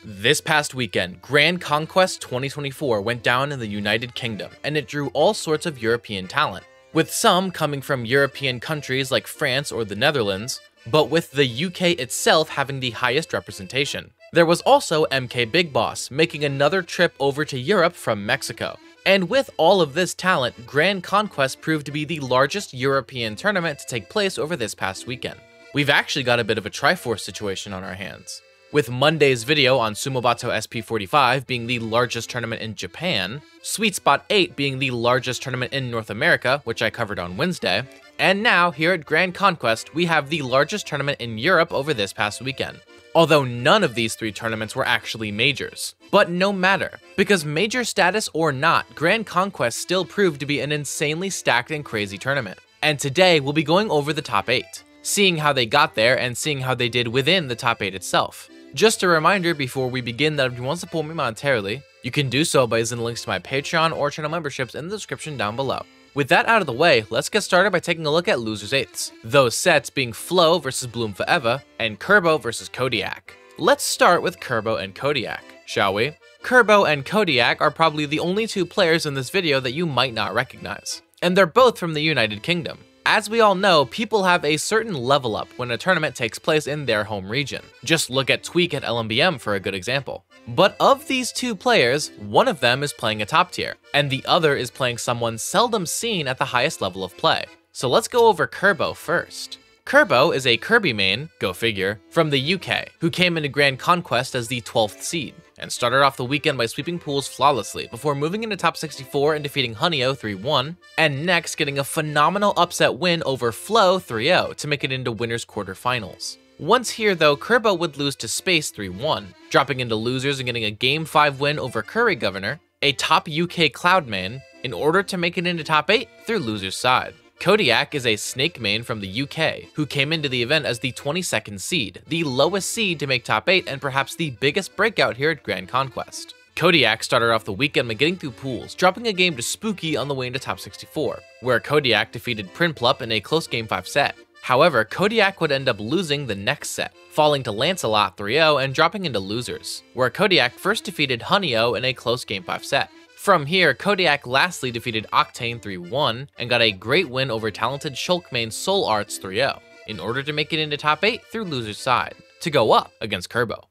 This past weekend, Grand Conquest 2024 went down in the United Kingdom, and it drew all sorts of European talent, with some coming from European countries like France or the Netherlands, but with the UK itself having the highest representation. There was also MK Big Boss making another trip over to Europe from Mexico. And with all of this talent, Grand Conquest proved to be the largest European tournament to take place over this past weekend. We've actually got a bit of a Triforce situation on our hands, with Monday's video on Sumobato SP45 being the largest tournament in Japan, Sweet Spot 8 being the largest tournament in North America, which I covered on Wednesday, and now here at Grand Conquest we have the largest tournament in Europe over this past weekend. Although none of these three tournaments were actually majors. But no matter, because major status or not, Grand Conquest still proved to be an insanely stacked and crazy tournament. And today we'll be going over the top 8, seeing how they got there and seeing how they did within the top 8 itself. Just a reminder before we begin that if you want to support me monetarily, you can do so by using the links to my Patreon or channel memberships in the description down below. With that out of the way, let's get started by taking a look at Losers 8s, those sets being Flo versus Bloom Forever and Kerbo versus Kodiak. Let's start with Kerbo and Kodiak, shall we? Kerbo and Kodiak are probably the only two players in this video that you might not recognize, and they're both from the United Kingdom. As we all know, people have a certain level up when a tournament takes place in their home region. Just look at Tweak at LMBM for a good example. But of these two players, one of them is playing a top tier, and the other is playing someone seldom seen at the highest level of play. So let's go over Kerbo first. Kerbo is a Kirby main, go figure, from the UK, who came into Grand Conquest as the 12th seed, and started off the weekend by sweeping pools flawlessly before moving into top 64 and defeating Hunio 3-1, and next getting a phenomenal upset win over Flo 3-0 to make it into winners quarterfinals. Once here though, Kerbo would lose to Space 3-1, dropping into losers and getting a Game 5 win over Curry Governor, a top UK Cloud main, in order to make it into top 8 through losers side. Kodiak is a Snake main from the UK, who came into the event as the 22nd seed, the lowest seed to make top 8 and perhaps the biggest breakout here at Grand Conquest. Kodiak started off the weekend by getting through pools, dropping a game to Spooky on the way into top 64, where Kodiak defeated Prinplup in a close Game 5 set. However, Kodiak would end up losing the next set, falling to Lancelot 3-0 and dropping into losers, where Kodiak first defeated Hunio in a close Game 5 set. From here, Kodiak lastly defeated Octane 3-1 and got a great win over talented Shulk main Soul Arts 3-0, in order to make it into top 8 through losers side, to go up against Kerbo.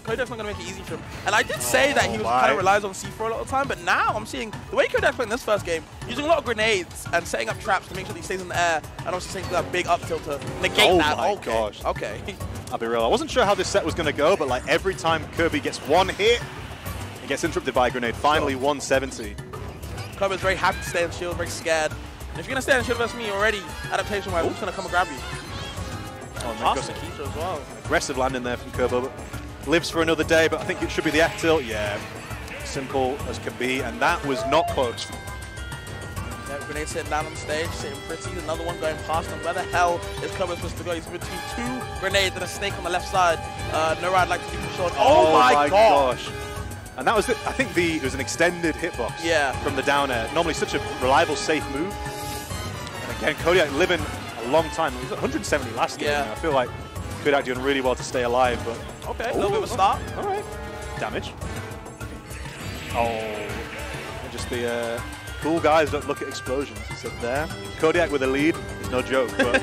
Kodiak's not going to make it easy for him. And I did say that he was kind of relies on C4 a lot of the time, but now I'm seeing the way Kodiak's playing this first game, using a lot of grenades and setting up traps to make sure that he stays in the air, and also taking that big up tilt to negate that. Oh my gosh. Okay. I'll be real, I wasn't sure how this set was going to go, but like every time Kirby gets one hit, he gets interrupted by a grenade. Finally 170. Kerbo's very happy to stay in shield, very scared. And if you're going to stay in shield versus me already, adaptation-wise, I'm just going to come and grab you. Oh, Awesome Keitra as well. Aggressive landing there from Kerbo, but lives for another day, but I think it should be the F tilt. Yeah, simple as can be, and that was not close. Yeah, grenade sitting down on the stage, sitting pretty. Another one going past him. Where the hell is Kerbo supposed to go? He's between two grenades and a snake on the left side. No, I'd like to keep him short. Oh my gosh. And that was, I think it was an extended hitbox from the down air. Normally such a reliable, safe move. And again, Kodiak living a long time. He was at 170 last game. I feel like Kodiak doing really well to stay alive, but okay, a little bit of a start. All right. Damage. Oh. And just the cool guys don't look at explosions. He said there. Kodiak with a lead is no joke, but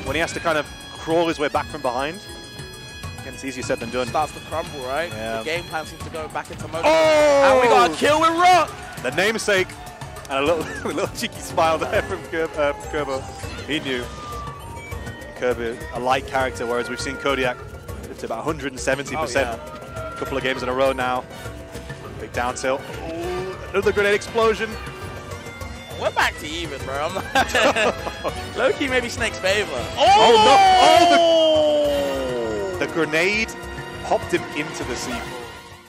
when he has to kind of crawl his way back from behind, again, it's easier said than done. Starts to crumble, right? Yeah. The game plan seems to go back into motion. Oh! And we got a kill with Rock! The namesake. And a little cheeky smile there from Kerbo. He knew. Kirby, a light character, whereas we've seen Kodiak live to about 170%. A couple of games in a row now. Big down tilt. Oh, another grenade explosion. We're back to even, bro. Low-key maybe Snake's favor. Oh no! Oh, the grenade popped him into the C4.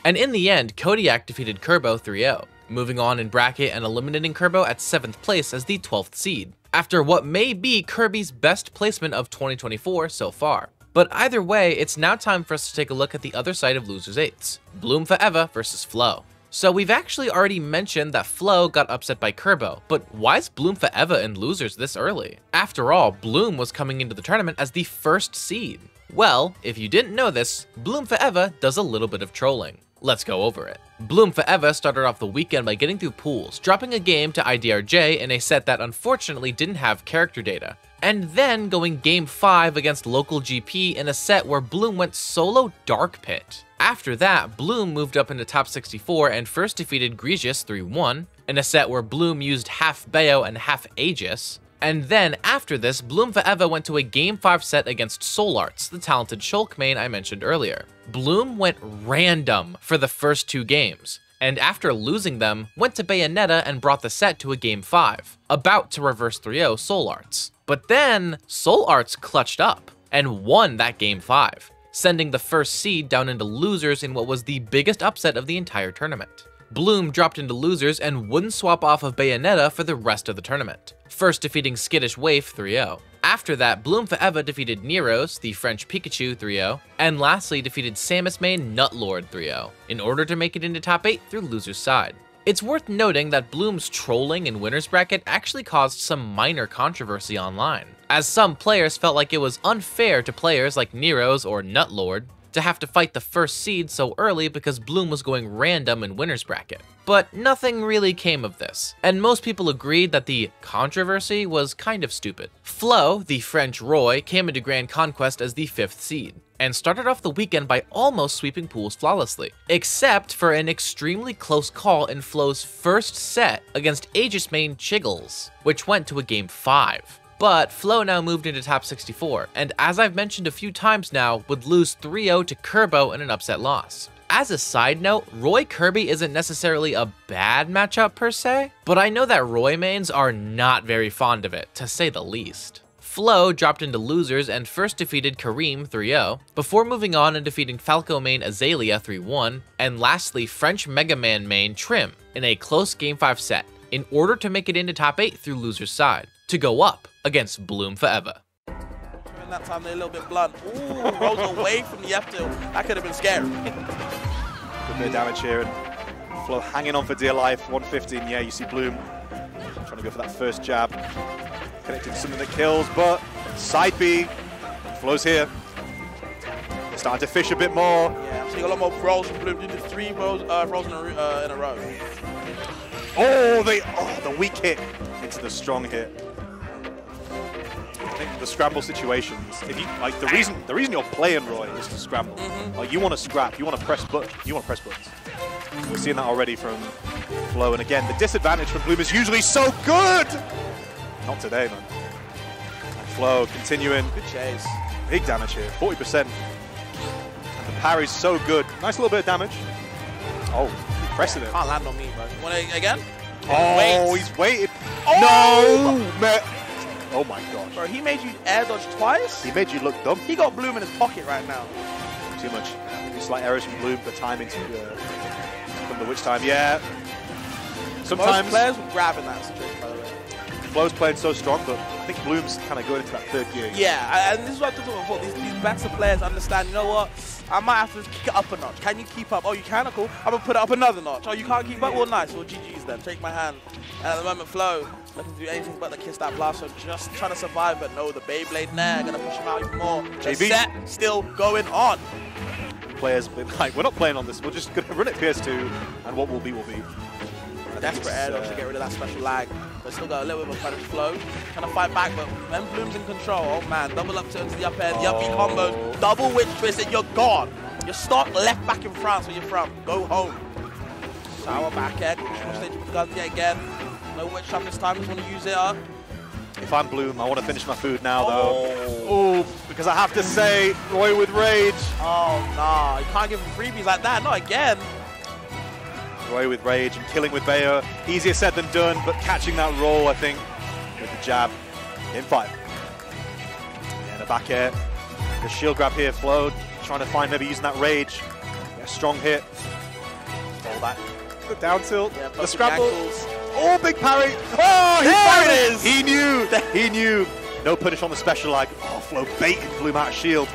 And in the end, Kodiak defeated Kerbo 3-0, moving on in bracket and eliminating Kerbo at 7th place as the 12th seed, after what may be Kirby's best placement of 2024 so far. But either way, it's now time for us to take a look at the other side of Losers 8s, Bloom Forever versus Flo. So we've actually already mentioned that Flo got upset by Kerbo, but why is Bloom Forever in losers this early? After all, Bloom was coming into the tournament as the first seed. Well, if you didn't know this, Bloom Forever does a little bit of trolling. Let's go over it. Bloom Forever started off the weekend by getting through pools, dropping a game to IDRJ in a set that unfortunately didn't have character data, and then going Game 5 against local GP in a set where Bloom went solo Dark Pit. After that, Bloom moved up into top 64 and first defeated Grigious 3-1, in a set where Bloom used half Bayo and half Aegis. And then after this, Bloom Forever went to a Game 5 set against SolarTs, the talented Shulk main I mentioned earlier. Bloom went random for the first 2 games, and after losing them, went to Bayonetta and brought the set to a Game 5, about to reverse 3-0 SolarTs. But then, SolarTs clutched up, and won that Game 5, sending the first seed down into losers in what was the biggest upset of the entire tournament. Bloom dropped into losers and wouldn't swap off of Bayonetta for the rest of the tournament, first defeating Skittish Waif 3-0. After that, Bloom Forever defeated Neros, the French Pikachu 3-0, and lastly defeated Samus main Nutlord 3-0, in order to make it into top 8 through losers side. It's worth noting that Bloom's trolling in winners bracket actually caused some minor controversy online, as some players felt like it was unfair to players like Neros or Nutlord to have to fight the first seed so early because Bloom was going random in winners bracket. But nothing really came of this, and most people agreed that the controversy was kind of stupid. Flo, the French Roy, came into Grand Conquest as the 5th seed, and started off the weekend by almost sweeping pools flawlessly, except for an extremely close call in Flo's first set against Aegis main Chiggles, which went to a Game 5. But Flo now moved into top 64, and as I've mentioned a few times now, would lose 3-0 to Kerbo in an upset loss. As a side note, Roy Kirby isn't necessarily a bad matchup per se, but I know that Roy mains are not very fond of it, to say the least. Flo dropped into losers and first defeated Kareem 3-0, before moving on and defeating Falco main Azalea 3-1, and lastly French Mega Man main Trim in a close Game 5 set, in order to make it into top 8 through losers side, to go up against Bloom Forever. In that time they're a little bit blunt. Ooh, rolls away from the F-tilt. That could have been scary. Good bit of damage here, and Flo hanging on for dear life. 115, yeah, you see Bloom trying to go for that first jab. Connected to something that kills, but side B, Flo's here. They're starting to fish a bit more. Yeah, I'm seeing a lot more rolls from Bloom. You did 3 rolls in a row. Oh, the weak hit into the strong hit. I think the scramble situations, if you like, the reason you're playing Roy is to scramble. Like, you want to scrap, you want to press buttons. We're seeing that already from Flo, and again, the disadvantage from Bloom is usually so good. Not today, man. And Flo continuing. Good chase. Big damage here, 40%. And the parry's so good. Nice little bit of damage. Oh, pressing it. Can't land on me, bro. Want it again? Oh, he's waited. Oh! No, man. Oh my gosh. Bro, he made you air dodge twice? He made you look dumb. He got Bloom in his pocket right now. Too much. Slight errors from Bloom, the timing from the witch time. Yeah. Sometimes most players will grab in that situation, by the way. Flo's playing so strong, but I think Bloom's kind of going into that third gear. Yeah, and this is what I talked about before. These better players understand, you know what? I might have to kick it up a notch. Can you keep up? Oh, you can? Cool. I'm going to put it up another notch. Oh, you can't keep up? Well, nice. Well, GG's then. Take my hand. And at the moment, Flo looking to do anything but the kiss that blast. So just trying to survive, but no, the Beyblade there. Going to push him out even more. The set still going on. Players have been like, we're not playing on this. We're just going to run it PS2, and what will be, will be. Desperate air dodge to get rid of that special lag. But still got a little bit of a punish Flow. Trying to fight back, but when Bloom's in control, oh man, double up tilt into the up air, the up B combos, double witch twist, and you're gone. You're stuck left back in France where you're from. Go home. Sour back air, crucial stage with guns yet again. No witch trap this time, just want to use it up. If I'm Bloom, I want to finish my food now though. Oh, because I have to say, Roy with rage. Oh nah, you can't give him freebies like that, not again. Roy with rage and killing with Bayo. Easier said than done, but catching that roll, I think, with the jab. In 5. Yeah, the back air. The shield grab here, Flo trying to find maybe using that rage. Yeah, strong hit. All that. The down tilt. Yeah, the scramble. Oh, big parry. Oh, he parried it. He knew. He knew. No punish on the special lag. Oh, Flo baited Bloom out of shield.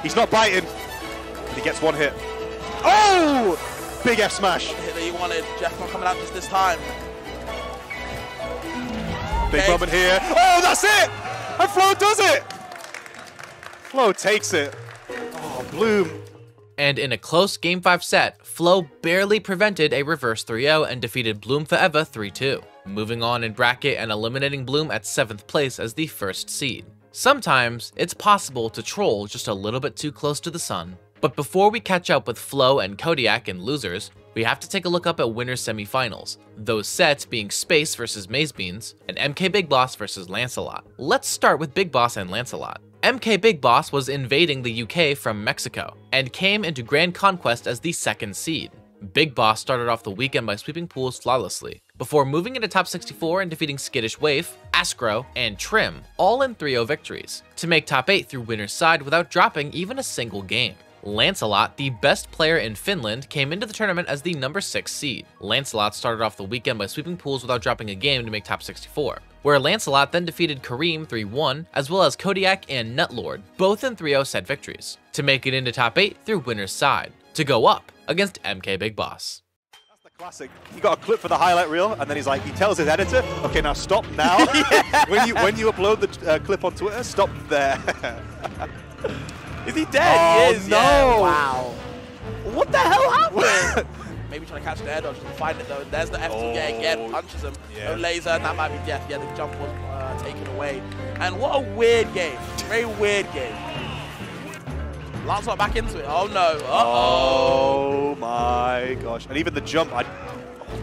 He's not biting. And he gets one hit. Oh! Big F smash. The hit that you wanted. Jeff not coming out just this time. Big moment here. Oh, that's it! And Flo does it! Flo takes it. Bloom. And in a close Game 5 set, Flo barely prevented a reverse 3-0 and defeated Bloom Forever 3-2, moving on in bracket and eliminating Bloom at 7th place as the first seed. Sometimes, it's possible to troll just a little bit too close to the sun. But before we catch up with Flo and Kodiak in losers, we have to take a look up at winners semifinals, those sets being Space versus Mazebeans and MK Big Boss versus Lancelot. Let's start with Big Boss and Lancelot. MK Big Boss was invading the UK from Mexico, and came into Grand Conquest as the 2nd seed. Big Boss started off the weekend by sweeping pools flawlessly, before moving into top 64 and defeating Skittish Waif, Askro, and Trim, all in 3-0 victories, to make top 8 through winner's side without dropping even a single game. Lancelot, the best player in Finland, came into the tournament as the number 6 seed. Lancelot started off the weekend by sweeping pools without dropping a game to make top 64, where Lancelot then defeated Kareem 3-1, as well as Kodiak and Nutlord, both in 3-0 set victories, to make it into top 8 through winner's side, to go up against MK Big Boss. That's the classic. He got a clip for the highlight reel, and then he's like, he tells his editor, okay, now stop now. when you upload the clip on Twitter, stop there. Is he dead? Oh, he is. no. Yeah. Wow. What the hell happened? Maybe trying to catch the air dodge, doesn't find it though. There's the F2 again, punches him. Yeah. No laser, and that might be death. Yeah, the jump was taken away. And what a weird game. Very weird game. Lancelot back into it. Oh no. Oh my gosh. And even the jump,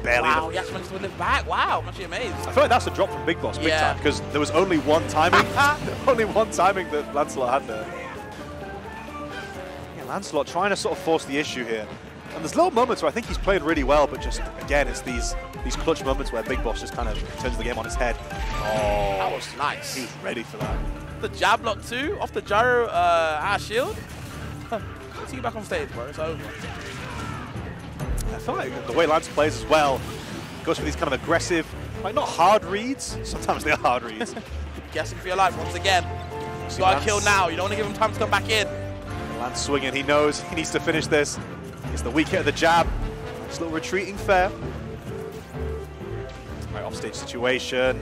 barely. Wow, he actually managed to live back. Wow, I'm actually amazed. I feel like that's a drop from Big Boss big time, because there was only one timing. Only one timing that Lancelot had there. Lancelot trying to sort of force the issue here. And there's little moments where I think he's played really well, but just, again, it's these clutch moments where Big Boss just kind of turns the game on its head. Oh, that was nice. He was ready for that. The jab block too, off the gyro shield. See you back on stage, bro. It's over. I feel like the way Lance plays as well, goes for these kind of aggressive, like not hard reads, sometimes they're hard reads. Guessing for your life once again. You gotta kill now, you don't want to give him time to come back in. Lance swinging, he knows he needs to finish this. It's the weak hit of the jab. Just a little retreating fair. Right, offstage situation.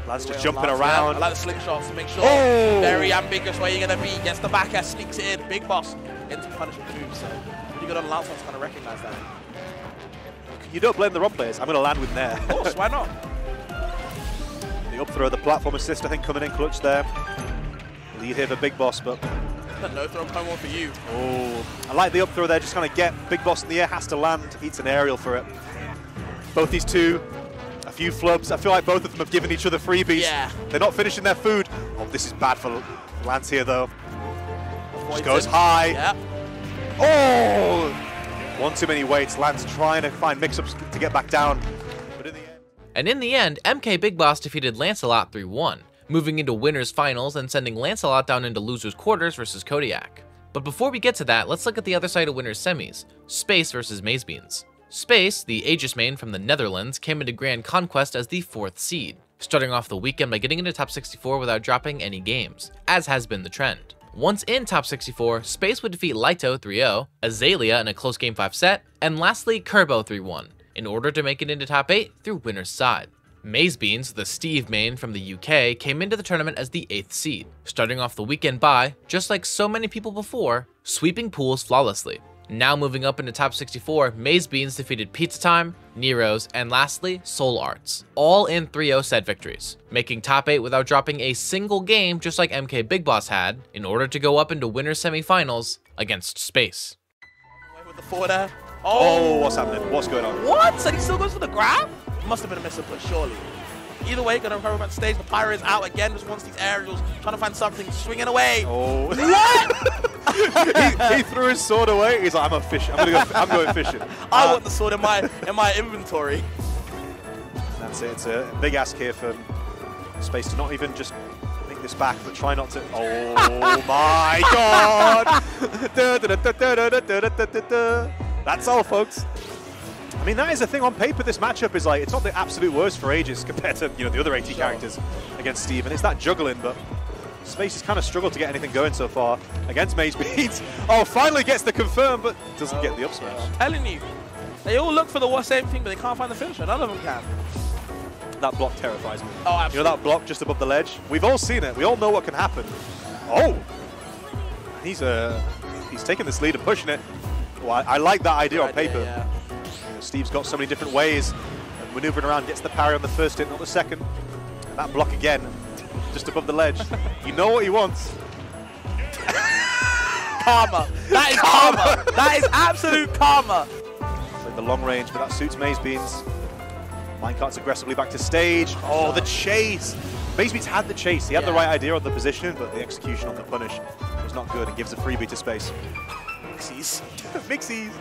Lance just jumping around. I like the slingshots to make sure. Oh! Very ambiguous where you're going to be. Gets the back air, sneaks it in. Big Boss into punishment moves. So pretty good on Lance to kind of recognize that. You don't blame the ROM players. I'm going to land with Nair. Of course, why not? The up throw, the platform assist, I think, coming in clutch there. Lead here for Big Boss, but no throw promo for you. Oh, I like the up throw there, just kind of get Big Boss in the air, has to land, eats an aerial for it. Both these two, a few flubs. I feel like both of them have given each other freebies. Yeah. They're not finishing their food. Oh, this is bad for Lance here, though. Just goes high. Yeah. Oh! One too many weights. Lance trying to find mix-ups to get back down. But in the end, MK Big Boss defeated Lancelot 3-1. Moving into winners finals and sending Lancelot down into losers quarters versus Kodiak. But before we get to that, let's look at the other side of winners semis, Space versus Mazebeans. Space, the Aegis main from the Netherlands, came into Grand Conquest as the 4th seed, starting off the weekend by getting into top 64 without dropping any games, as has been the trend. Once in top 64, Space would defeat Lito 3-0, Azalea in a close game 5 set, and lastly Kerbo 3-1, in order to make it into top 8 through winner's side. Mazebeans, the Steve main from the UK, came into the tournament as the 8th seed, starting off the weekend by, just like so many people before, sweeping pools flawlessly. Now moving up into top 64, Mazebeans defeated Pizza Time, Nero's, and lastly, Soul Arts, all in 3-0 set victories, making top 8 without dropping a single game just like MK Big Boss had, in order to go up into winners semifinals against Space. With the forward air. Oh, what's happening? What's going on? What? So he still goes for the grab? Must have been a misinput, surely. Either way, gonna recover back stage. The Pyro is out again, just wants these aerials, trying to find something, swinging away. Oh. What? he threw his sword away. He's like, I'm a fish. I'm going fishing. I want the sword in my inventory. That's it. It's a big ask here for Space to not even just make this back, but try not to. Oh my God! That's all, folks. I mean, that is the thing on paper. This matchup is like, it's not the absolute worst for Aegis compared to, you know, the other AT characters against Steve, and it's that juggling, but Space has kind of struggled to get anything going so far against Mazebeans. Oh, finally gets the confirm, but doesn't get the up smash. I'm telling you, they all look for the same thing, but they can't find the finisher. None of them can. That block terrifies me. Oh, absolutely. You know that block just above the ledge? We've all seen it. We all know what can happen. Oh! He's taking this lead and pushing it. Well, I like that idea on paper. Yeah. Steve's got so many different ways of maneuvering around, gets the parry on the first hit, not the second. And that block again, just above the ledge. You know what he wants. Karma. That is karma. That is absolute karma. Like the long range, but that suits Mazebeans. Minecart's aggressively back to stage. Oh, the chase. Mazebeans had the chase. He had the right idea on the position, but the execution on the punish was not good and gives a freebie to space. Mixies. Mixies.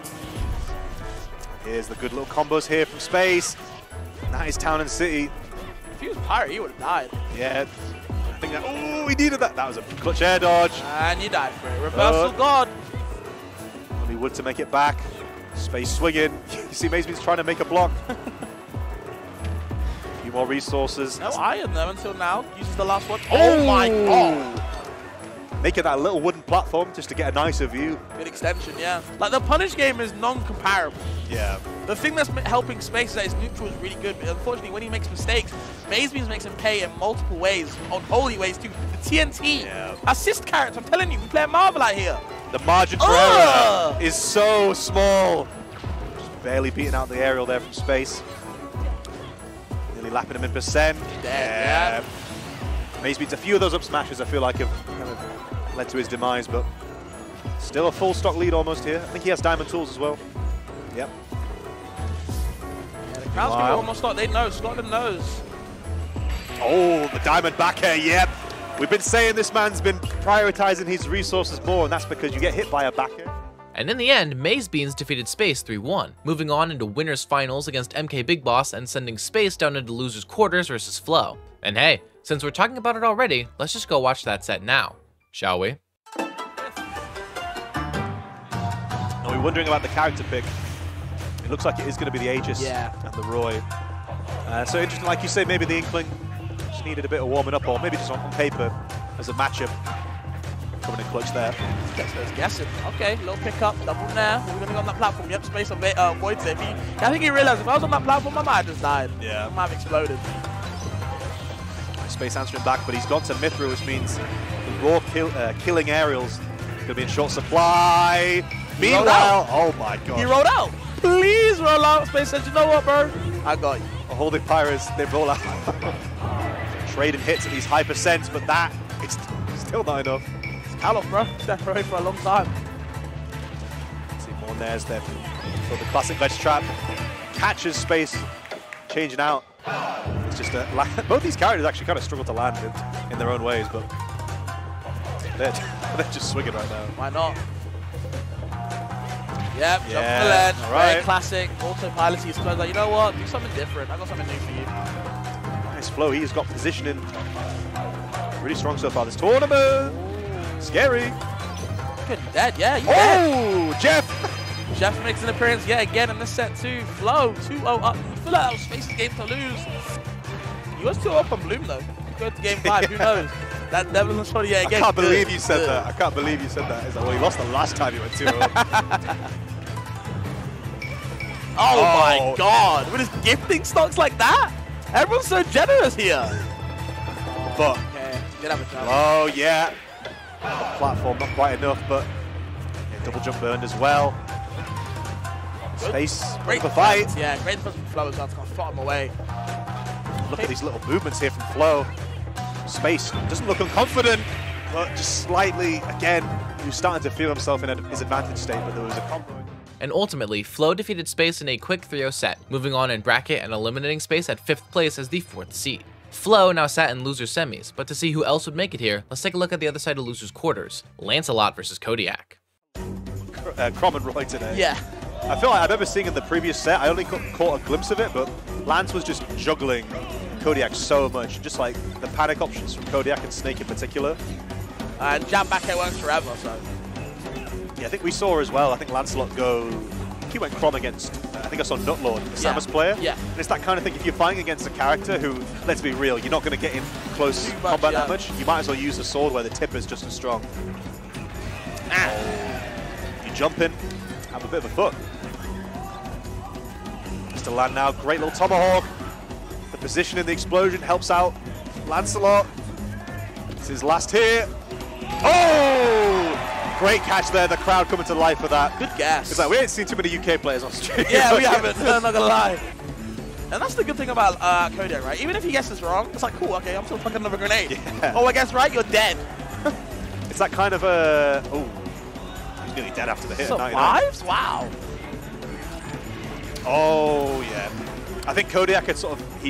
Here's the good little combos here from space. That is Town and City. If he was Pirate, he would have died. Yeah. I think that. Oh, he needed that. That was a clutch air dodge. And you died for it. Reversal God. Only wood to make it back. Space swinging. You see Mazebeans trying to make a block. A few more resources. No iron though until now. Uses the last one. Oh my god. Making that little wooden platform just to get a nicer view. Good extension, yeah. Like the punish game is non-comparable. Yeah. The thing that's helping Space is that his neutral is really good, but unfortunately when he makes mistakes, Mazebeans makes him pay in multiple ways, on holy ways too. The TNT, assist carrots, I'm telling you, we play a Marvel out here. The margin for error is so small. Just barely beating out the aerial there from Space. Nearly lapping him in percent. Yeah. Mazebeans, a few of those up smashes I feel like have kind of led to his demise, but still a full stock lead almost here. I think he has diamond tools as well. Yep. Yeah, the crowd's gonna almost start. They know. Scotland knows. Oh, the diamond back air. Yep. We've been saying this man's been prioritizing his resources more, and that's because you get hit by a back air. And in the end, Mazebeans defeated Space 3-1, moving on into winners finals against MK Big Boss and sending Space down into losers quarters versus Flow. And hey, since we're talking about it already, let's just go watch that set now, shall we? Are we wondering about the character pick? It looks like it is going to be the Aegis and the Roy. So interesting, like you say, maybe the Inkling just needed a bit of warming up, or maybe just on paper as a matchup. Coming in clutch there. Just guessing. Okay, little pickup, double nair. We're going to go on that platform. Yep, Space avoids it. I think he realized if I was on that platform, I might have just died. Yeah. I might have exploded. Space answering back, but he's gone to Mithra, which means the raw killing aerials going to be in short supply. Meanwhile, oh my god. He rolled out. Please roll out. Space says, you know what, bro? I got you. Holding Pirates, they roll out. Trading hits at these high percents, but that is still not enough. It's Call-off, bro. Step away for a long time. See more nairs there for the classic ledge trap. Catches Space, changing out. It's just both these characters actually kind of struggle to land in their own ways, but they're just swinging right now. Why not? Yep, jump from the ledge. Very classic. Autopilot. He's close. Like, you know what? Do something different. I got something new for you. Nice flow. He's got positioning really strong so far this tournament. Ooh. Scary. Good, dead. Yeah, you dead. Jeff. Jeff makes an appearance yet again in this set too. Flow 2-0 up. I feel like that was Space's game to lose. He was 2-0 up on Bloom though. Go to game 5. Who knows? That Devil on shot yet again. I can't believe you said that. I can't believe you said that. It's like, well, he lost the last time he went 2-0. Oh my god. With his gifting stocks like that? Everyone's so generous here. But did have a jump. Oh yeah. The platform not quite enough, but double jump burned as well. Space, great for fight. Yeah, great defense from Flow as well to kind of fought him away. Look at these little movements here from Flow. Space doesn't look unconfident, but just slightly, again, he was starting to feel himself in his advantage state, but there was a combo. And ultimately, Flow defeated Space in a quick 3-0 set, moving on in bracket and eliminating Space at 5th place as the 4th seed. Flow now sat in loser semis, but to see who else would make it here, let's take a look at the other side of losers quarters. Lancelot versus Kodiak. Crom and Roy today. Yeah. I feel like I remember seeing in the previous set, I only caught a glimpse of it, but Lance was just juggling Kodiak so much. Just like the panic options from Kodiak and Snake in particular. And jab back air works forever, so. Yeah, I think we saw as well, I think Lancelot go, he went Crom against, I think I saw Nutlord, the Samus player. Yeah. And it's that kind of thing, if you're fighting against a character who, let's be real, you're not going to get in close combat that much, you might as well use a sword where the tip is just as strong. You jump in, have a bit of a foot. Just to land now, great little tomahawk. The position in the explosion helps out Lancelot. It's his last hit. Oh! Great catch there. The crowd coming to life for that. Good guess. It's like we ain't seen too many UK players on stream. Yeah, we haven't. I'm not gonna lie. And that's the good thing about Kodiak, right? Even if he guesses wrong, it's like, cool, okay, I'm still fucking another grenade. Yeah. Oh, I guess right, you're dead. It's that kind of a... Oh, he's nearly dead after the hit. Survives? Wow. Oh, yeah. I think Kodiak had sort of...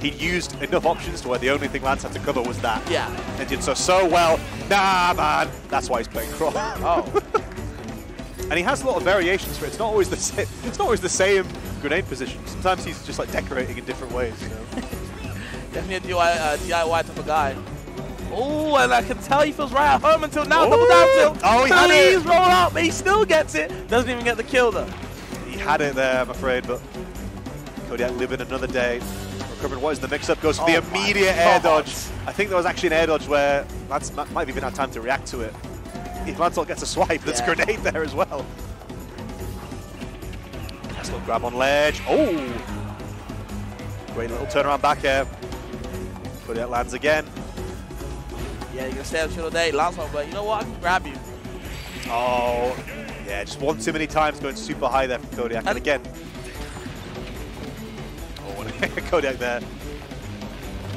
he'd used enough options to where the only thing Lance had to cover was that. Yeah. And did so well. Nah, man. That's why he's playing Crawl. Oh. And he has a lot of variations for it. It's not always the same. It's not always the same grenade position. Sometimes he's just like decorating in different ways. You know? Definitely a DIY type of guy. Oh, and I can tell he feels right at home until now. Double down tilt. Oh, he had it. Please roll up, but he still gets it. Doesn't even get the kill though. He had it there, I'm afraid, but Kodiak living another day. Recovering. What is the mix-up? Goes for the immediate air dodge. I think there was actually an air dodge where Lance might have even had time to react to it. If Lancelot gets a swipe, there's a grenade there as well. Nice little grab on ledge. Oh! Great little turnaround back air. Kodiak lands again. Yeah, you're going to stay up all day. Lancelot, but you know what? I can grab you. Oh, yeah, just one too many times going super high there from Kodiak. And again. Oh, Kodiak there.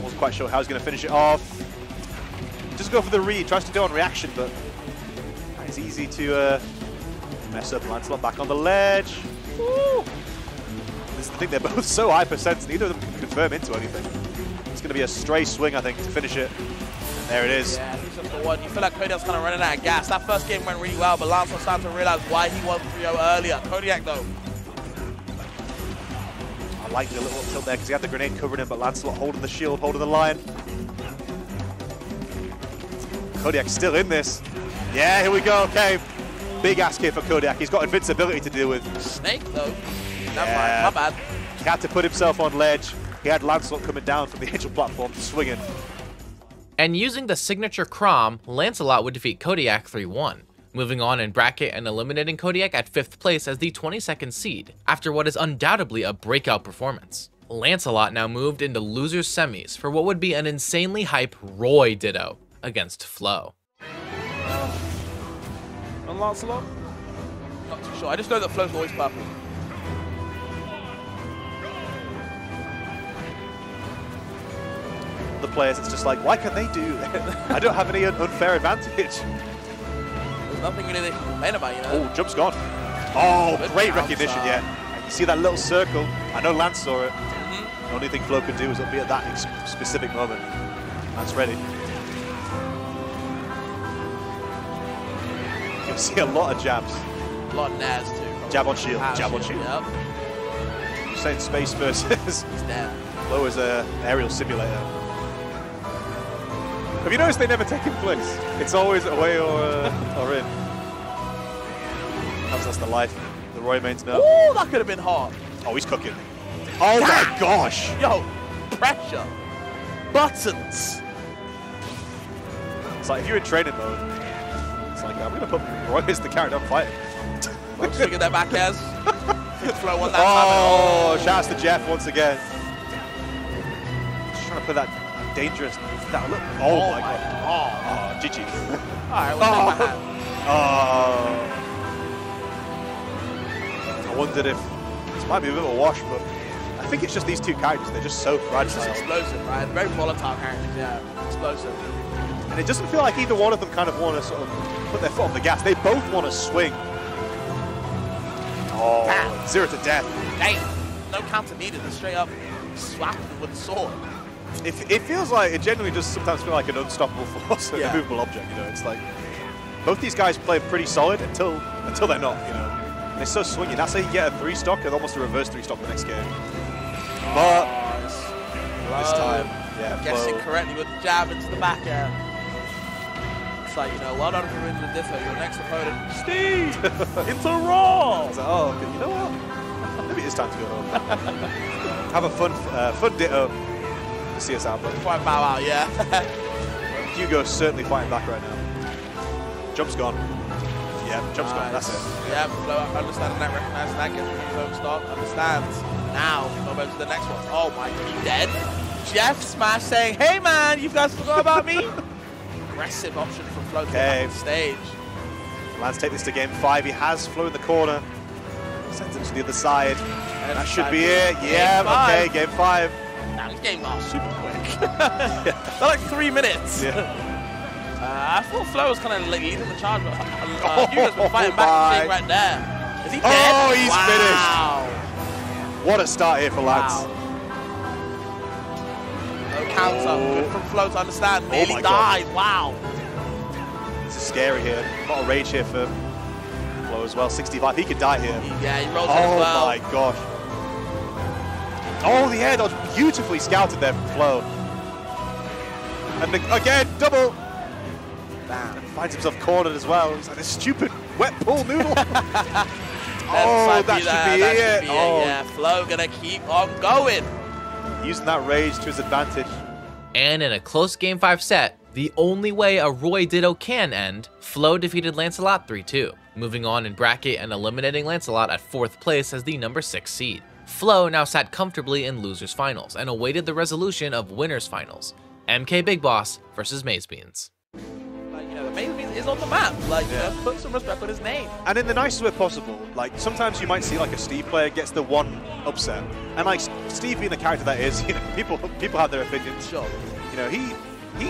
Wasn't quite sure how he's going to finish it off. Just go for the read. Tries to do on reaction, but it's easy to mess up. Lancelot back on the ledge. Woo! I think they're both so high percent, neither of them can confirm into anything. It's going to be a stray swing, I think, to finish it. And there it is. Yeah, he's just the one. You feel like Kodiak's kind of running out of gas. That first game went really well, but Lancelot's starting to realize why he won 3-0 earlier. Kodiak, though. I like the little tilt there because he had the grenade covering him, but Lancelot holding the shield, holding the line. Kodiak's still in this. Yeah, here we go. Okay. Big ass kick for Kodiak. He's got invincibility to deal with. Snake, though. Never mind. My bad. He had to put himself on ledge. He had Lancelot coming down from the angel platform, swinging. And using the signature Crom, Lancelot would defeat Kodiak 3-1, moving on in bracket and eliminating Kodiak at 5th place as the 22nd seed, after what is undoubtedly a breakout performance. Lancelot now moved into losers semis for what would be an insanely hype Roy Ditto against Flo. On Lancelot? Not too sure. I just know that Flo's always purple. The players, it's just like, why can't they do that? I don't have any unfair advantage. There's nothing really they can complain about, you know? Oh, jump's gone. Oh, good great recognition, yeah. You see that little circle? I know Lance saw it. The only thing Flo could do was be at that specific moment. Lance ready. You'll see a lot of jabs. A lot of nairs too. Jab on shield, jab on shield. Yep. You're saying space versus He's dead. Flo is an aerial simulator. Have you noticed they never take in place? It's always away or in. That's the life. The Roy mains know. Oh, that could have been hard. Oh, he's cooking. Oh my gosh! Yo, pressure. Buttons. It's like if you're in training mode, it's like, I'm going to put Roy as the character I'm fighting. Just look at that back airs. Flo won that oh, shout out to Jeff once again. Just trying to put that dangerous. That look. Oh my god. Oh, GG. Alright, we'll take my hand. I wondered if this might be a bit of a wash, but I think it's just these two characters. They're just so fragile. It's just explosive, right? Very volatile characters, yeah. Explosive. And it doesn't feel like either one of them kind of want to sort of put their foot on the gas. They both want to swing. Oh, damn. 0 to death. Damn. No counter needed. It's straight up swapping with the sword. It feels like, it genuinely does sometimes feel like an unstoppable force, an immovable object, you know. It's like, both these guys play pretty solid until they're not, you know. And they're so swingy. That's how you get a 3-stock and almost a reverse 3-stock the next game. But this time, yeah, guessing correctly with the jab into the back air. It's like, you know, well done for winning the Ditto. Your next opponent, Steve, into Raw. I was like, oh, okay, you know what? Maybe it's time to go home. Have a fun Ditto to see us out. But quite bow out, yeah. Hugo's certainly fighting back right now. Jump's gone. Yeah, jump's gone. That's it. Yeah, Flo understanding that, recognizing that, gets the Flo start, understands. Now, go back to the next one. Oh my god, he dead? Jeff Smash saying, hey man, you guys forgot about me? aggressive option from Flo to get on stage. Lance take this to game 5. He has Flo in the corner. Sends him to the other side. And that should be it. Yeah, okay, game 5. Damn, this game got super quick. They're like 3 minutes. Yeah. I thought Flo was kind of like leading the charge, but Hugo's been fighting back right there. Is he dead? Oh, he's finished. What a start here for Lance. Wow. No counter. Good from Flo to understand. Nearly died. Wow. This is scary here. A lot of rage here for Flo as well. 65. He could die here. Yeah, he rolls as well. Oh my gosh. Oh, the air dodge beautifully scouted there from Flo. And again, double. Damn. Finds himself cornered as well. It's like this stupid wet pool noodle. Oh, that should be it. Yeah, Flo gonna keep on going. Using that rage to his advantage. And in a close game 5 set, the only way a Roy Ditto can end, Flo defeated Lancelot 3-2, moving on in bracket and eliminating Lancelot at 4th place as the number 6 seed. Flo now sat comfortably in losers finals and awaited the resolution of winners finals, MK Big Boss versus Mazebeans. Like, you know, the Mazebeans is on the map. Like, you know, put some respect on his name. And in the nicest way possible. Like, sometimes you might see like a Steve player gets the one upset, and like Steve being the character that is, you know, people have their opinions. Sure. You know,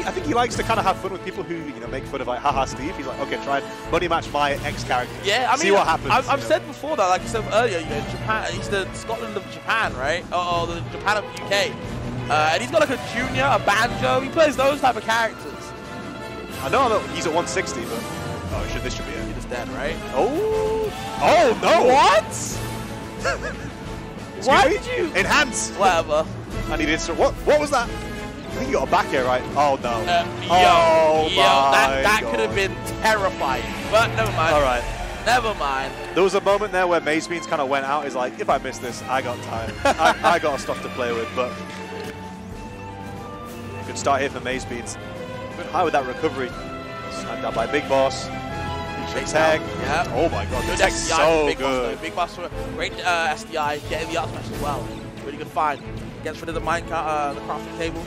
I think he likes to kind of have fun with people who, you know, make fun of like, haha, Steve. He's like, okay, try and money match my ex-character. Yeah, I mean, see what happens. I've said before that, like I said earlier, you know, Japan, he's the Scotland of Japan, right? Or the Japan of the UK. And he's got like a junior, a banjo. He plays those type of characters. I know he's at 160, but this should be it. He just dead, right? Oh no! What? Why did you enhance? Whatever. I needed to. What was that? I think you got a back here, right? Oh no! That could have been terrifying, but never mind. All right. Never mind. There was a moment there where Mazebeans kind of went out. He's like, if I miss this, I got time. I got stuff to play with, but good start here for Mazebeans. Good high with that recovery. Sniped out by Big Boss. Tag. Yeah. Oh my god, good this is so Big good. Boss, Big Boss for great SDI, getting the art smash as well. Really good find. Gets rid of the mine the crafting table.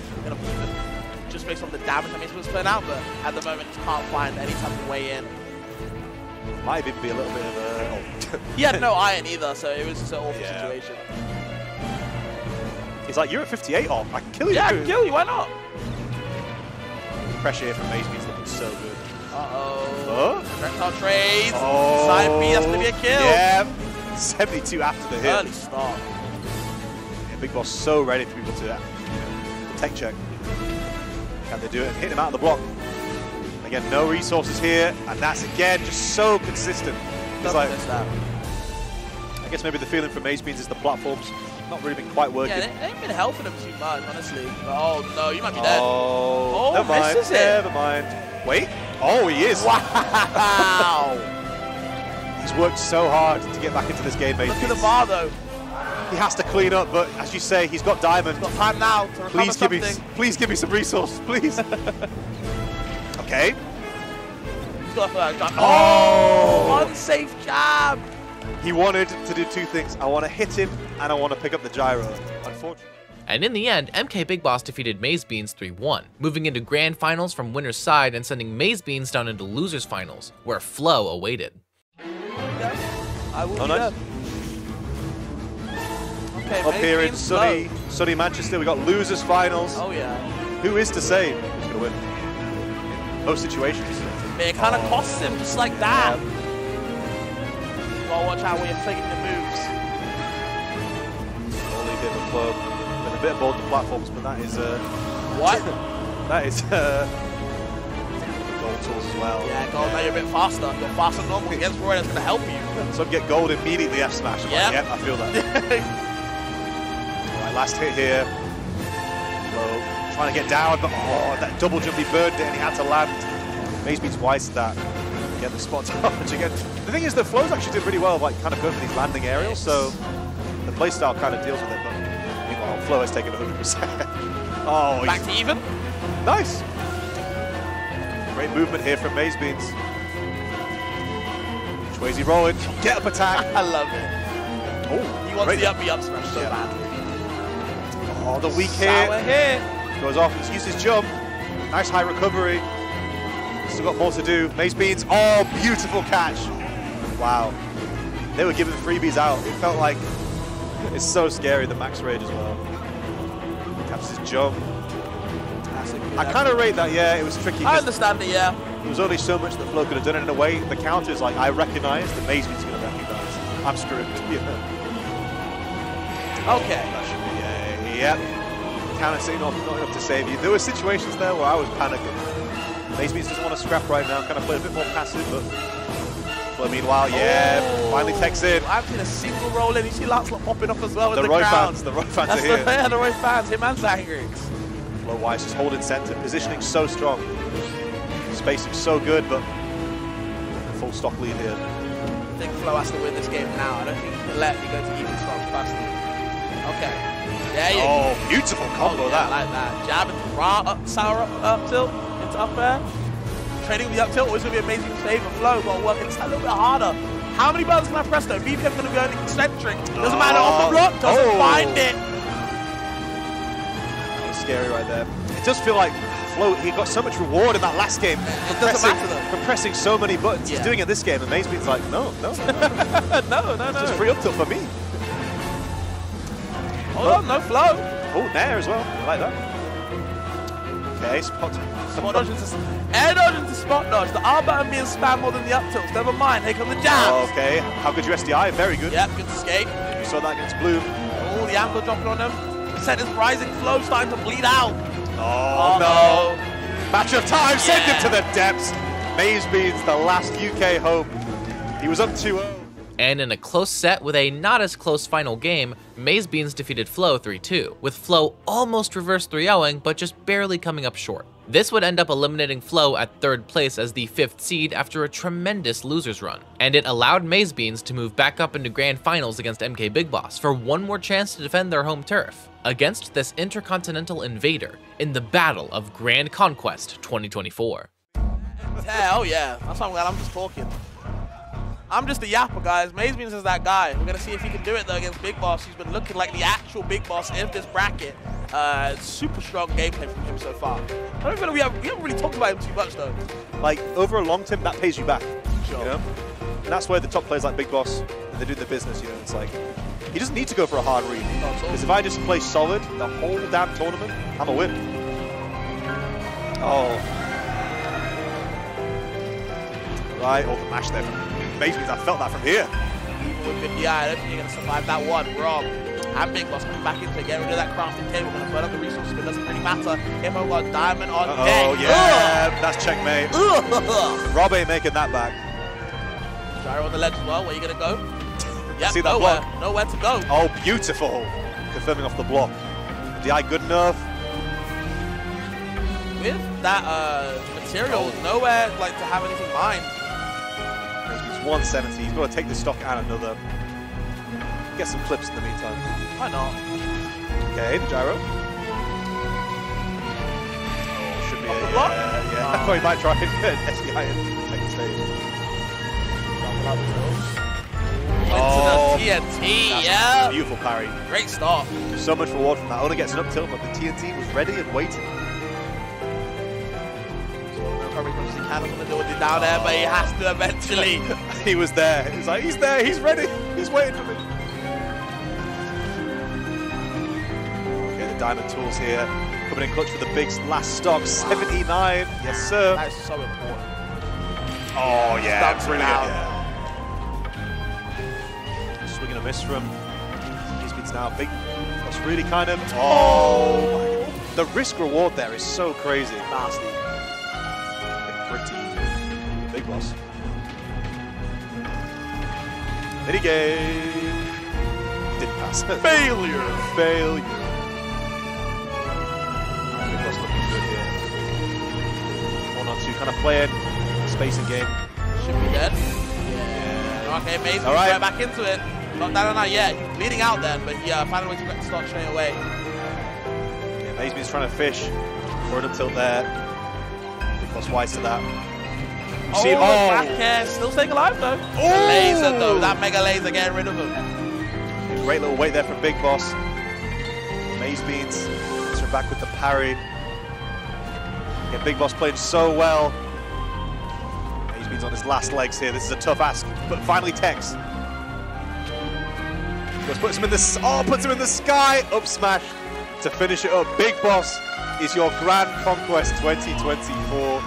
Just based on the damage that Mazebeans was putting out, but at the moment just can't find any type of way in. Might even be a little bit of a... He had no iron either, so it was just an awful situation. He's like, you're at 58 off. I can kill you. Yeah, I can kill you. Why not? Pressure here from Mazebeans looking so good. Projectile trades. Side B, that's going to be a kill. Yeah. 72 after the hit. Early start. Yeah, Big Boss so ready for people to tech check. Can they do it? Hit him out of the block. Again, no resources here, and that's again just so consistent. It's like, I guess maybe the feeling from Mazebeans is the platforms not really been quite working. Yeah, they ain't been helping him too much, honestly. Oh no, you might be dead. Oh, never mind. Misses it. Never mind. Wait. Oh, he is. Wow. He's worked so hard to get back into this game, Mazebeans. Look at the bar though. He has to clean up, but as you say, he's got diamond. He's got time now to recover something. Please give me some resources, please. Okay. He's got oh, unsafe jab. He wanted to do two things. I want to hit him, and I want to pick up the gyro. Unfortunately. And in the end, MK Big Boss defeated Mazebeans 3-1, moving into grand finals from winner's side and sending Mazebeans down into losers finals, where Flo awaited. I will nice. Okay, up here in sunny Manchester, we got losers finals. Oh yeah. Who is to say who's going to win? In most situations. But it kind of costs him just like that. Yeah. Gotta watch out when you're taking the moves. Only a bit of a flow. Been a bit bold the platforms, but that is what? That is gold tools as well. Yeah, gold. Now you're a bit faster. You're faster than normal against Roy. That's gonna help you. Some get gold immediately F smash. Yeah, like, I feel that. Alright, last hit here. Low. Trying to get down, but that double jump, he burned it and he had to land. Mazebeans wise to that. Get the spot dodge again. The thing is, the Flo's actually did really well, like kind of going for these landing aerials, so the playstyle kind of deals with it. But meanwhile, Flo has taken 100%. Oh, back to even. Nice. Great movement here from Mazebeans. Which way is he rolling? Get up attack. I love it. Oh, he wants the up smash so bad. Oh, the weak hit. Goes off. He's used his jump. Nice high recovery. still got more to do. Maze Beans, oh, beautiful catch. Wow. They were giving freebies out. It felt like, it's so scary, the max rage as well. Catches his jump. I kind of rate that, yeah, it was tricky. I understand it, yeah. There was only so much that Flo could have done, and in a way, the counter is like, I recognize, the Maze Beans going to recognize. I'm screwed. Yeah. Okay. That should be a, yep. Counter saying not enough to save you. There were situations there where I was panicking. Maze Beans doesn't want to scrap right now, kind of play a bit more passive, but meanwhile, yeah, finally techs in. I've seen a single roll in. You see Lancelot popping up as well in the Roy crowd. The Roy fans are here. Yeah, the Roy fans. Him and Zangrix. Flo Wise just holding center, positioning so strong. Spacing so good, but full stock lead here. I think Flo has to win this game now. I don't think he can let me go to even strong personally. Okay. There you go. Oh, beautiful combo that. I like that. Jab into up, sour up tilt, into up air. Trading with the up tilt always going to be amazing to save and Flo, but working this a little bit harder. How many buttons can I press though? BPM going to be going eccentric. Doesn't matter, off the block, doesn't find it. That was scary right there. It does feel like Flo, he got so much reward in that last game for pressing so many buttons. Yeah. He's doing it this game, and Maze Beans like, no. no. Just free up tilt for me. Hold on, no Flo. Oh, Nair as well. I like that. Okay, spot dodge into air dodge into spot dodge. The R button being spammed more than the up tilts. Never mind. Here come the jabs. Okay, how good your SDI? Very good. Yep, good escape. You saw that against Bloom. Oh, the ankle dropping on him. Set is rising. Flo starting to bleed out. Oh no. Match of time. Send him to the depths. Maze Beans, the last UK hope. He was up 2-0. And in a close set with a not as close final game, Maze Beans defeated Flo 3-2, with Flo almost reverse 3-0ing, but just barely coming up short. This would end up eliminating Flo at 3rd place as the 5th seed after a tremendous losers run, and it allowed Maze Beans to move back up into grand finals against MK Big Boss for one more chance to defend their home turf against this intercontinental invader in the Battle of Grand Conquest 2024. Hell yeah, that's why I'm glad I'm just talking. I'm just a yapper, guys. Maze Beans is that guy. We're going to see if he can do it, though, against Big Boss. He's been looking like the actual Big Boss in this bracket. Super strong gameplay from him so far. I don't feel like we haven't really talked about him too much, though. Like, over a long term, that pays you back. Sure. You know? And that's where the top players like Big Boss, they do the business, you know. It's like, he doesn't need to go for a hard read. Because if I just play solid the whole damn tournament, I'm a win. Oh. Right, oh, the mash there from Maze Beans, I felt that from here. Even with 50, I don't think you're going to survive that one. Wrong. And Big Boss coming back into it, get rid of that crafting table, going to burn up the resources, but it doesn't really matter. Hippo got diamond on deck. Oh, yeah, that's checkmate. Rob ain't making that back. Gyro on the ledge as well, where are you going to go? Yep, see that block? Nowhere to go. Oh, beautiful. Confirming off the block. DI good enough. With that material, nowhere like to have anything mined. 170. He's got to take the stock and another. Get some clips in the meantime. Why not? Okay, the gyro. Oh, should be off the block? Yeah. I thought he might try and get SDI and take the stage. Into the TNT, yeah. Beautiful parry. Great start. So much reward from that. Only gets an up tilt, but the TNT was ready and waiting. Probably as he can on the door down there, but he has to eventually. He was there. He was like, he's there, he's ready, he's waiting for me. Okay, the diamond tools here. Coming in clutch for the big last stock, 79. Yes, sir. That is so important. Oh, yeah, brilliant. Yeah. Swing and a miss from Maze Beans now. Big, that's really kind of, oh my God. The risk reward there is so crazy. Nasty. Big Boss. Mini game. Didn't pass. Failure. Failure. Big Boss looking good here. 1-on-2 kind of playing. Spacing game. Should be dead. Yeah. Okay, Maze Beans right back into it. Not down yet. He's bleeding out then, but he found a way to get the start straight away. Yeah, Maze Beans trying to fish for an up tilt there. Big Boss wise to that. See, back air, still staying alive though. The laser though, that mega laser getting rid of him. Great little weight there from Big Boss. Maze Beans gets her back with the parry. Yeah, Big Boss played so well. He's on his last legs here. This is a tough ask, but finally Tex. Just puts him in the puts him in the sky. Up smash to finish it up. Big Boss is your Grand Conquest 2024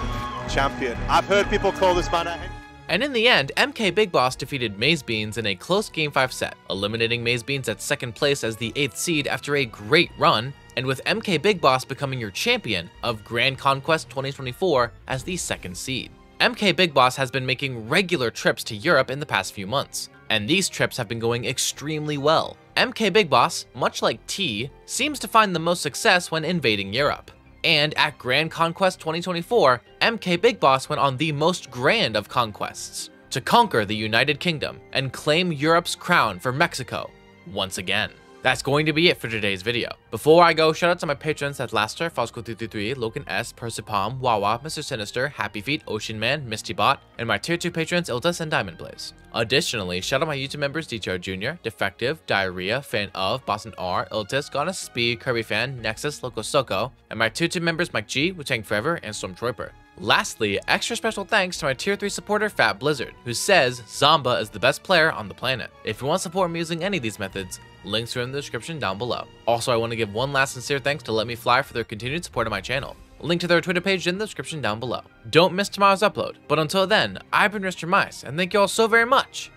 champion. I've heard people call this man a... And in the end, MK Big Boss defeated Maze Beans in a close Game 5 set, eliminating Maze Beans at 2nd place as the 8th seed after a great run, and with MK Big Boss becoming your champion of Grand Conquest 2024 as the 2nd seed. MK Big Boss has been making regular trips to Europe in the past few months, and these trips have been going extremely well. MK Big Boss, much like T, seems to find the most success when invading Europe. And at Grand Conquest 2024, MK Big Boss went on the most grand of conquests, to conquer the United Kingdom and claim Europe's crown for Mexico once again. That's going to be it for today's video. Before I go, shout out to my patrons at Laster, Fosco333, Logan S, Persipalm, Wawa, Mr. Sinister, Happy Feet, Ocean Man, MistyBot, and my tier 2 patrons Iltis and Diamond Blaze. Additionally, shout out my YouTube members DTR Jr., Defective, Diarrhea, Fan of, Boston R, Iltis, Gonna Speed, Kirby Fan, Nexus, Loco Soko, and my tier 2 members Mike G, Wu-Tang Forever, and Stormtrooper. Lastly, extra special thanks to my tier 3 supporter Fat Blizzard, who says Zamba is the best player on the planet. If you want to support me using any of these methods, links are in the description down below. Also, I want to give one last sincere thanks to Let Me Fly for their continued support of my channel. Link to their Twitter page in the description down below. Don't miss tomorrow's upload, but until then, I've been RisterMice, and thank you all so very much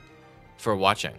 for watching.